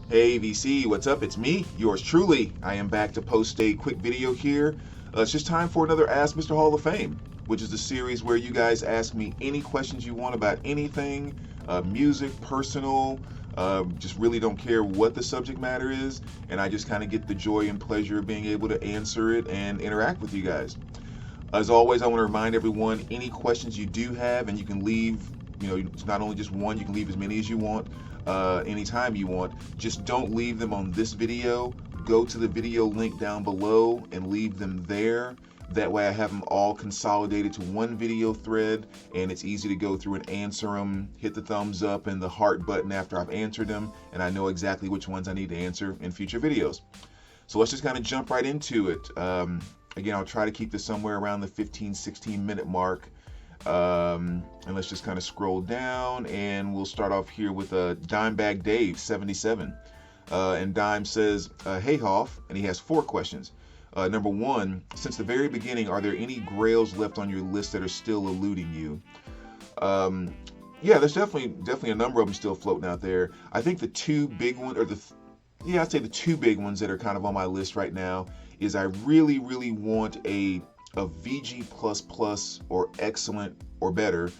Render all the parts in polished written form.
Hey VC, what's up? It's me, yours truly. I am back to post a quick video here. It's just time for another Ask Mr. Hall of Fame, which is the series where you guys ask me any questions you want about anything, music, personal, just really don't care what the subject matter is, and I just kind of get the joy and pleasure of being able to answer it and interact with you guys. As always, I want to remind everyone any questions you do have, and you can leave, it's not only just one, you can leave as many as you want, anytime you want. Just don't leave them on this video. Go to the video link down below and leave them there. That way I have them all consolidated to one video thread, and it's easy to go through and answer them. Hit the thumbs up and the heart button after I've answered them, and I know exactly which ones I need to answer in future videos. So let's just kind of jump right into it. Again, I'll try to keep this somewhere around the 15-16 minute mark. And let's just kind of scroll down, and we'll start off here with Dimebag Dave 77. And Dime says, hey Hoff, and he has 4 questions. Number 1, since the very beginning, are there any Grails left on your list that are still eluding you? Yeah, there's definitely a number of them still floating out there. I think the two big ones, I'd say the two big ones that are kind of on my list right now is I really want a VG++ or excellent or better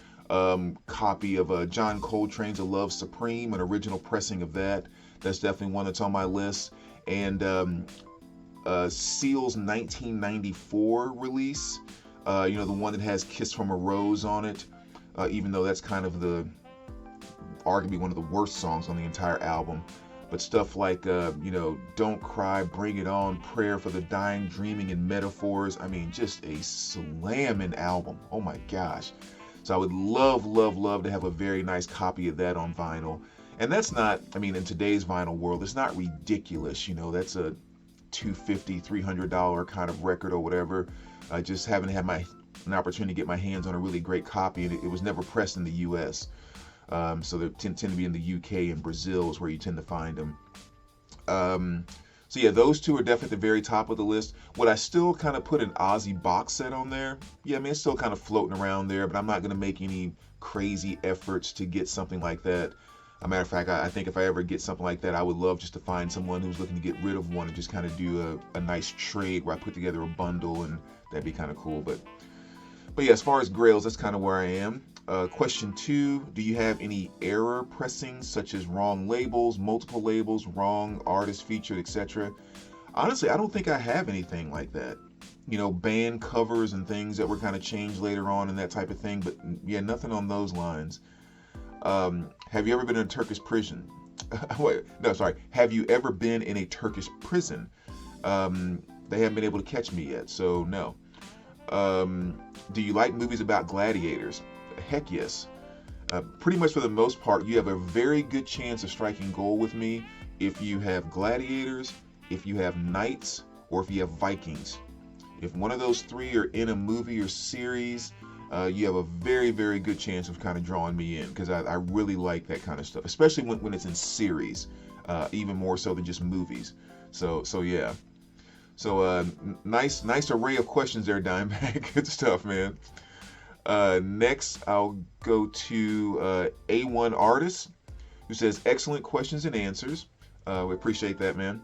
copy of John Coltrane's A Love Supreme, an original pressing of that. That's definitely one that's on my list. And Seal's 1994 release, the one that has Kiss from a Rose on it, even though that's kind of arguably one of the worst songs on the entire album. But stuff like, Don't Cry, Bring It On, Prayer for the Dying, Dreaming in Metaphors. I mean, just a slamming album. Oh my gosh. So I would love to have a very nice copy of that on vinyl. And that's not, in today's vinyl world, it's not ridiculous. That's a $250, $300 kind of record or whatever. I just haven't had an opportunity to get my hands on a really great copy, and it was never pressed in the U.S. So they tend to be in the UK and Brazil is where you tend to find them. So yeah, those two are definitely at the very top of the list. Would I still kind of put an Ozzy box set on there? Yeah, it's still kind of floating around there, but I'm not going to make any crazy efforts to get something like that. As a matter of fact, I think if I ever get something like that, I would love just to find someone who's looking to get rid of one and just kind of do a nice trade where I put together a bundle, and that'd be kind of cool. But yeah, as far as Grails, that's kind of where I am. Question 2, do you have any error pressings, such as wrong labels, multiple labels, wrong artist featured, etc.? Honestly, I don't think I have anything like that. Band covers and things that were kind of changed later on and that type of thing, but yeah, nothing on those lines. Have you ever been in a Turkish prison? Have you ever been in a Turkish prison? They haven't been able to catch me yet, so no. Do you like movies about gladiators? Heck yes. Pretty much for the most part, you have a very good chance of striking gold with me if you have gladiators, if you have knights, or if you have Vikings. If one of those 3 are in a movie or series, you have a very good chance of kind of drawing me in, because I really like that kind of stuff, especially when it's in series, even more so than just movies. So yeah. So nice array of questions there, Dimebag. Good stuff, man. Next, I'll go to A1 Artist, who says, excellent questions and answers. We appreciate that, man.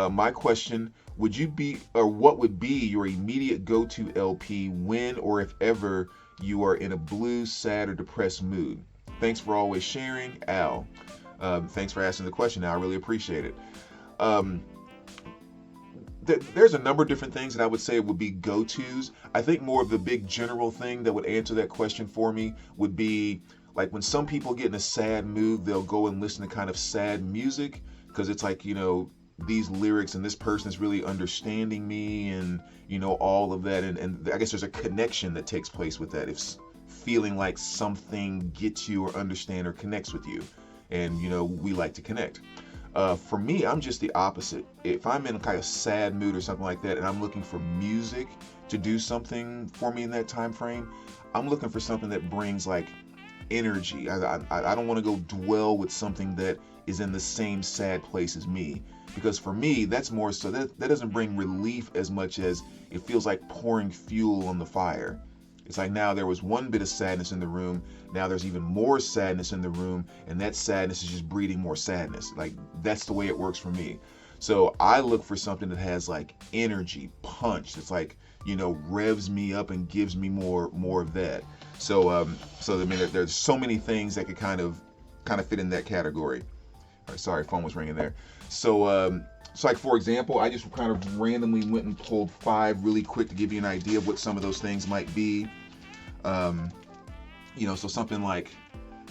My question, what would be your immediate go-to LP when or if ever you are in a blue, sad, or depressed mood? Thanks for always sharing, Al. Thanks for asking the question, Al. I really appreciate it. There's a number of different things that I would say would be go-tos. I think more of the big general thing that would answer that question for me would be like when some people get in a sad mood, they'll go and listen to kind of sad music, because it's like, these lyrics and this person is really understanding me, and all of that, and I guess there's a connection that takes place with that. If feeling like something gets you or understand or connects with you, and we like to connect. For me, I'm just the opposite. If I'm in kind of sad mood or something like that, and I'm looking for music to do something for me in that time frame, I'm looking for something that brings like energy. I don't want to go dwell with something that is in the same sad place as me, because for me, that's more so that doesn't bring relief as much as it feels like pouring fuel on the fire. It's like now there was one bit of sadness in the room, now there's even more sadness in the room, and that sadness is just breeding more sadness. Like, that's the way it works for me. So I look for something that has like energy, punch. It's like, revs me up and gives me more of that. So I mean, there's so many things that could kind of fit in that category. All right, sorry, phone was ringing there. So like, for example, I just kind of randomly went and pulled 5 really quick to give you an idea of what some of those things might be. So something like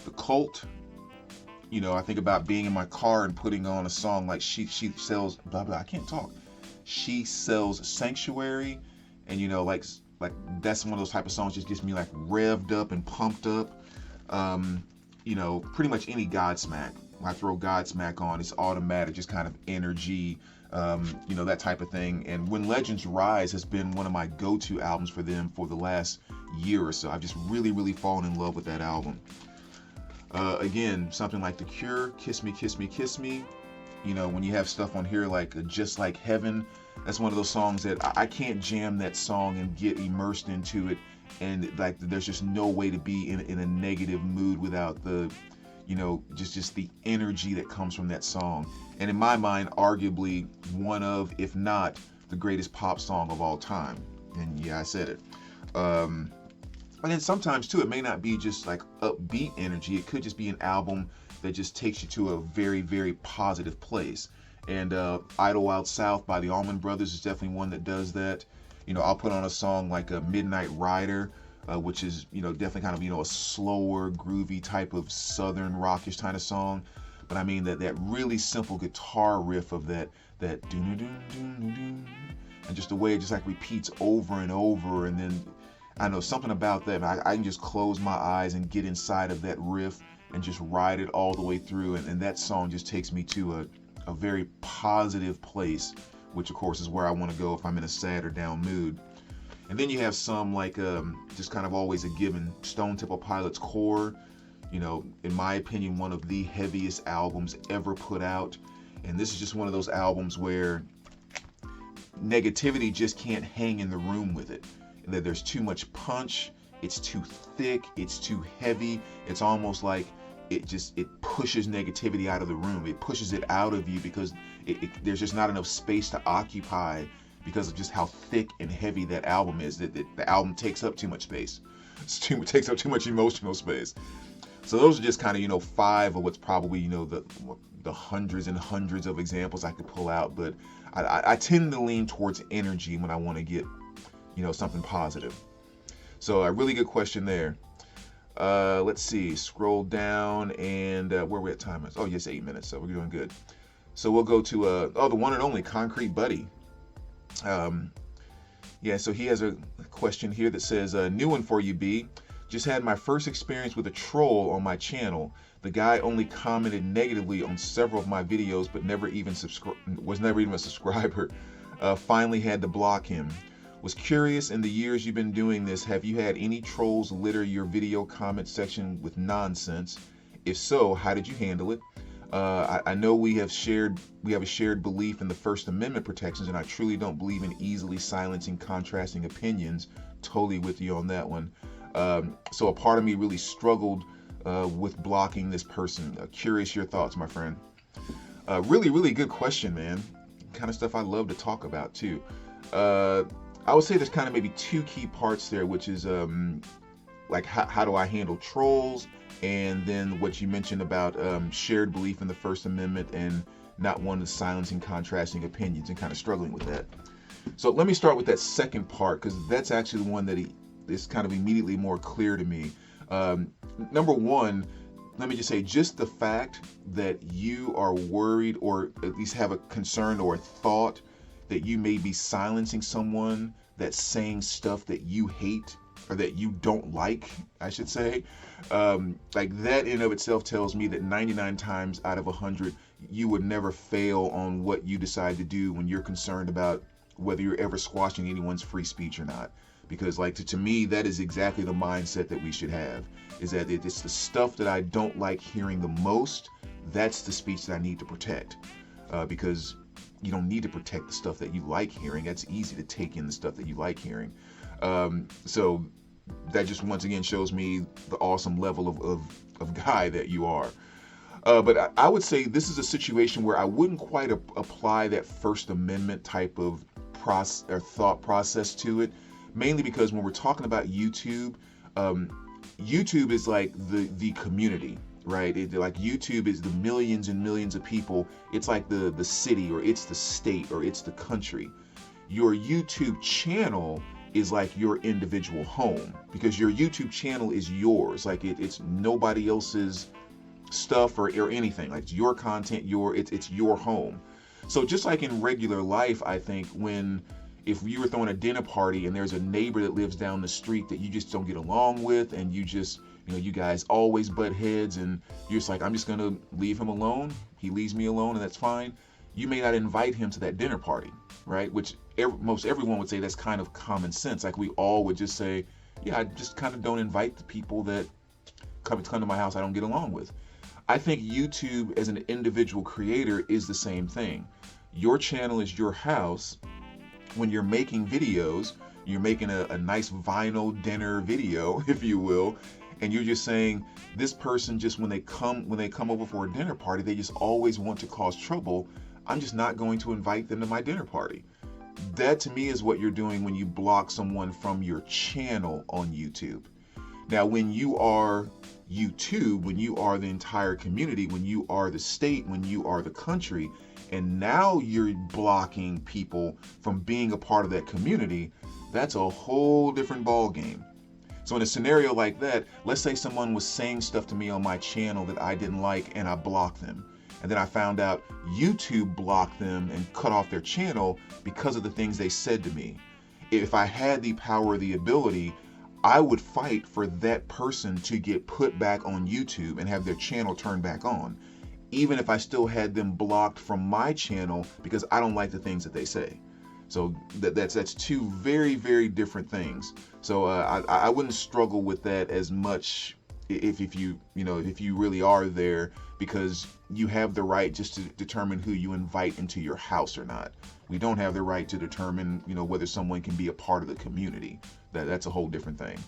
The Cult. I think about being in my car and putting on a song like She Sells, blah, blah, I can't talk. She Sells Sanctuary. And, like that's one of those type of songs just gets me like revved up and pumped up. Pretty much any Godsmack. When I throw Godsmack on, it's automatic, just kind of energy, that type of thing. And When Legends Rise has been one of my go-to albums for them for the last year or so. I've just really, really fallen in love with that album. Again, something like The Cure, Kiss Me, Kiss Me, Kiss Me. When you have stuff on here like Just Like Heaven, that's one of those songs that I can't jam that song and get immersed into it. And like, there's just no way to be in a negative mood without the, just the energy that comes from that song. And in my mind, arguably one of, if not the greatest pop song of all time. And yeah, I said it. And then sometimes too, it may not be just like upbeat energy. It could just be an album that just takes you to a very, very positive place. And Idle Wild South by the Allman Brothers is definitely one that does that. I'll put on a song like a Midnight Rider, which is, definitely kind of, a slower, groovy type of southern rockish kind of song. But I mean that really simple guitar riff of that doom doom doom doom, and just the way it just like repeats over and over, and then I know something about that. I can just close my eyes and get inside of that riff and just ride it all the way through, and that song just takes me to a very positive place, which of course is where I want to go if I'm in a sad or down mood. And then you have some like just kind of always a given, Stone Temple Pilots Core. In my opinion, one of the heaviest albums ever put out. And this is just one of those albums where negativity just can't hang in the room with it. And that there's too much punch, it's too thick, it's too heavy. It's almost like it pushes negativity out of the room. It pushes it out of you because there's just not enough space to occupy because of just how thick and heavy that album is. That the album takes up too much space. It takes up too much emotional space. So those are just kind of 5 of what's probably the hundreds and hundreds of examples I could pull out. But I tend to lean towards energy when I want to get something positive. So a really good question there. Let's see, scroll down, and where we at time is? Oh yes, 8 minutes, so we're doing good. So we'll go to the one and only Concrete Buddy. So he has a question here that says, new one for you, B. Just had my first experience with a troll on my channel. The guy only commented negatively on several of my videos, but was never even a subscriber. Finally had to block him. Was curious, in the years you've been doing this, have you had any trolls litter your video comment section with nonsense? If so, how did you handle it? I know we have a shared belief in the First Amendment protections, and I truly don't believe in easily silencing contrasting opinions. Totally with you on that one. So a part of me really struggled with blocking this person. Curious your thoughts, my friend. Really, really good question, man. Kind of stuff I love to talk about too. I would say there's kind of maybe 2 key parts there, which is like how do I handle trolls, and then what you mentioned about shared belief in the First Amendment and not wanting to silencing contrasting opinions and kind of struggling with that. So let me start with that second part, because that's actually the one that is kind of immediately more clear to me. Number one, let me just say, just the fact that you are worried or at least have a concern or a thought that you may be silencing someone that's saying stuff that you hate or that you don't like, I should say, like that in of itself tells me that 99 times out of 100, you would never fail on what you decide to do when you're concerned about whether you're ever squashing anyone's free speech or not. Because like to me, that is exactly the mindset that we should have, is that it's the stuff that I don't like hearing the most, that's the speech that I need to protect. Because you don't need to protect the stuff that you like hearing. That's easy to take in the stuff that you like hearing. So that just once again shows me the awesome level of guy that you are. But I would say this is a situation where I wouldn't quite apply that First Amendment type of process or thought process to it, mainly because when we're talking about YouTube, um, YouTube is like the community, right? Like YouTube is the millions and millions of people. It's like the city, or it's the state, or it's the country. Your YouTube channel is like your individual home, because your YouTube channel is yours. Like it's nobody else's stuff or anything. Like it's your content, it's your home. So just like in regular life, I think if you were throwing a dinner party and there's a neighbor that lives down the street that you just don't get along with, and you just, you guys always butt heads, and you're just like, I'm just gonna leave him alone. He leaves me alone, and that's fine. You may not invite him to that dinner party, right? Which most everyone would say that's kind of common sense. Like we all would just say, yeah, I just kind of don't invite the people that come to my house I don't get along with. I think YouTube as an individual creator is the same thing. Your channel is your house. When you're making videos, you're making a nice vinyl dinner video, if you will, and you're just saying, this person, just when they come over for a dinner party, they just always want to cause trouble. I'm just not going to invite them to my dinner party. That to me is what you're doing when you block someone from your channel on YouTube. Now, when you are YouTube, when you are the entire community, when you are the state, when you are the country, and now you're blocking people from being a part of that community, that's a whole different ball game. So in a scenario like that, let's say someone was saying stuff to me on my channel that I didn't like, and I blocked them. And then I found out YouTube blocked them and cut off their channel because of the things they said to me. If I had the power or the ability, I would fight for that person to get put back on YouTube and have their channel turned back on, even if I still had them blocked from my channel because I don't like the things that they say. So that's two very, very different things. So I wouldn't struggle with that as much if you really are there, because you have the right just to determine who you invite into your house or not. We don't have the right to determine whether someone can be a part of the community. That's a whole different thing.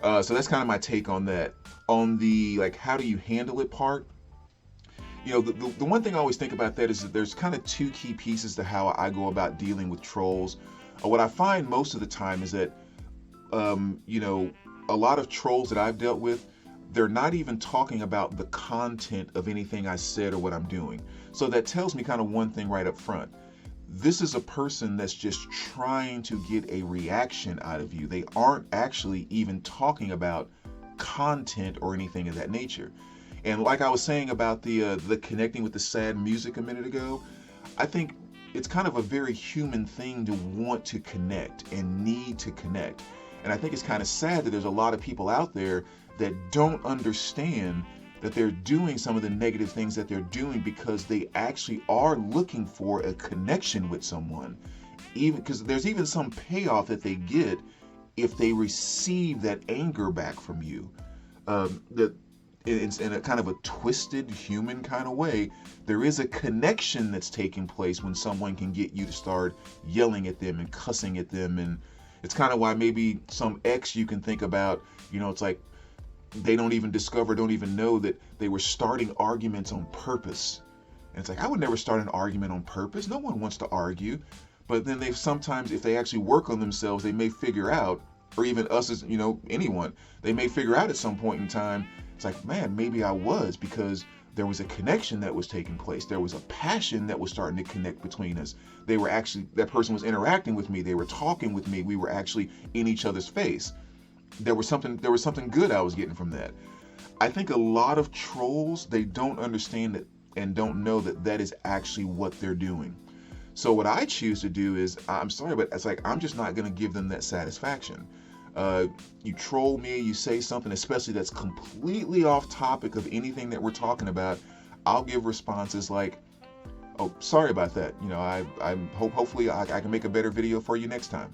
So that's kind of my take on that. On the how do you handle it part, the one thing I always think about that is that there's kind of two key pieces to how I go about dealing with trolls. What I find most of the time is that, a lot of trolls that I've dealt with, they're not even talking about the content of anything I said or what I'm doing. So that tells me kind of one thing right up front. This is a person that's just trying to get a reaction out of you. They aren't actually even talking about content or anything of that nature. And like I was saying about the connecting with the sad music a minute ago, I think it's kind of a very human thing to want to connect and need to connect. And I think it's kind of sad that there's a lot of people out there that don't understand that they're doing some of the negative things that they're doing because they actually are looking for a connection with someone. Even because there's even some payoff that they get if they receive that anger back from you. That it's in a kind of a twisted human kind of way. There is a connection that's taking place when someone can get you to start yelling at them and cussing at them. And it's kind of why maybe some ex you can think about, it's like they don't even know that they were starting arguments on purpose. And it's like, I would never start an argument on purpose. No one wants to argue. But then sometimes, if they actually work on themselves, they may figure out, or even us as, anyone, they may figure out at some point in time, it's like, man, maybe I was, because there was a connection that was taking place. There was a passion that was starting to connect between us. That person was interacting with me. They were talking with me. We were actually in each other's face. There was something good I was getting from that. I think a lot of trolls, they don't understand it and don't know that is actually what they're doing. So what I choose to do is, I'm sorry, but it's like, I'm just not going to give them that satisfaction. You troll me, you say something, especially that's completely off topic of anything that we're talking about, I'll give responses like, oh, sorry about that. Hopefully I can make a better video for you next time.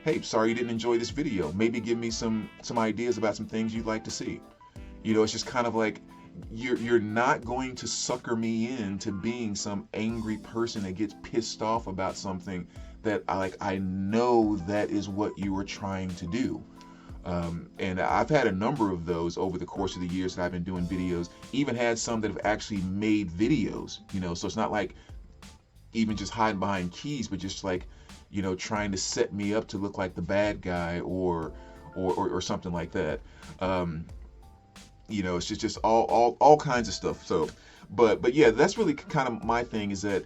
Hey, sorry you didn't enjoy this video. Maybe give me some ideas about some things you'd like to see. It's just kind of like, you're not going to sucker me into being some angry person that gets pissed off about something that I know that is what you were trying to do. And I've had a number of those over the course of the years that I've been doing videos. Even had some that have actually made videos, so it's not like even just hiding behind keys, but just like, trying to set me up to look like the bad guy or something like that. It's just all kinds of stuff. So, but yeah, that's really kind of my thing, is that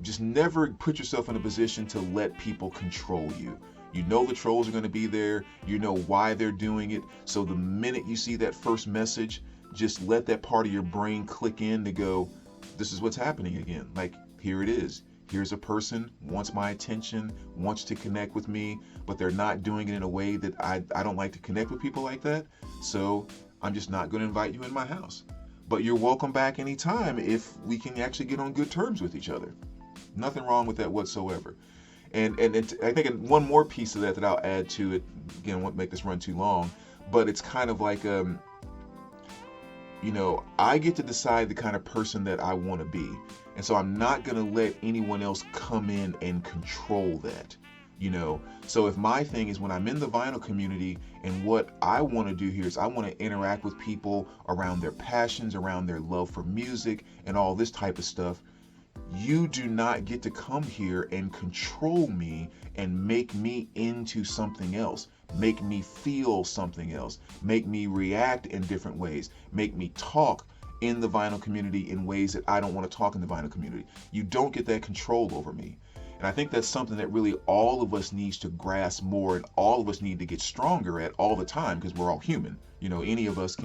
just never put yourself in a position to let people control you. You know the trolls are going to be there. You know why they're doing it. So the minute you see that first message, just let that part of your brain click in to go, this is what's happening again. Like, here it is. Here's a person, wants my attention, wants to connect with me, but they're not doing it in a way that I don't like to connect with people like that. So I'm just not going to invite you in my house. But you're welcome back anytime if we can actually get on good terms with each other. Nothing wrong with that whatsoever. And I think one more piece of that I'll add to it, again, I won't make this run too long, but it's kind of like, I get to decide the kind of person that I want to be. And so I'm not going to let anyone else come in and control that, So if my thing is, when I'm in the vinyl community, and what I want to do here is I want to interact with people around their passions, around their love for music and all this type of stuff, you do not get to come here and control me and make me into something else, make me feel something else, make me react in different ways, make me talk in the vinyl community in ways that I don't want to talk in the vinyl community. You don't get that control over me. And I think that's something that really all of us needs to grasp more, and all of us need to get stronger at all the time, because we're all human. Any of us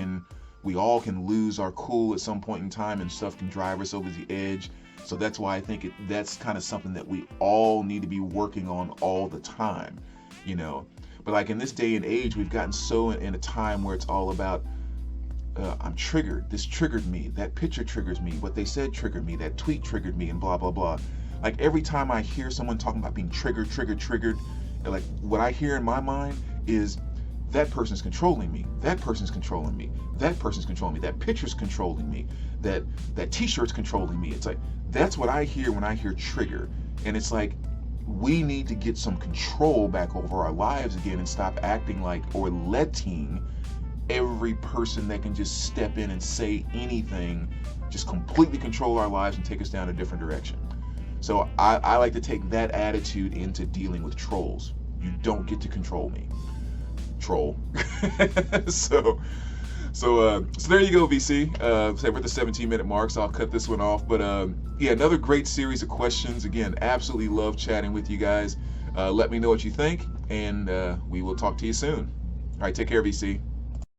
we all can lose our cool at some point in time, and stuff can drive us over the edge. So that's why I think that's kind of something that we all need to be working on all the time, But like in this day and age, we've gotten so in a time where it's all about, I'm triggered. This triggered me. That picture triggers me. What they said triggered me. That tweet triggered me, and blah, blah, blah. Like every time I hear someone talking about being triggered, like what I hear in my mind is, that person's controlling me. That person's controlling me. That person's controlling me. That picture's controlling me. That t-shirt's controlling me. It's like, that's what I hear when I hear trigger. And it's like, we need to get some control back over our lives again, and stop acting like, or letting every person that can just step in and say anything just completely control our lives and take us down a different direction. So I like to take that attitude into dealing with trolls. You don't get to control me, troll. So there you go, VC. So we're at the 17-minute mark, so I'll cut this one off. But yeah, another great series of questions. Again, absolutely love chatting with you guys. Let me know what you think, and we will talk to you soon. All right, take care, VC.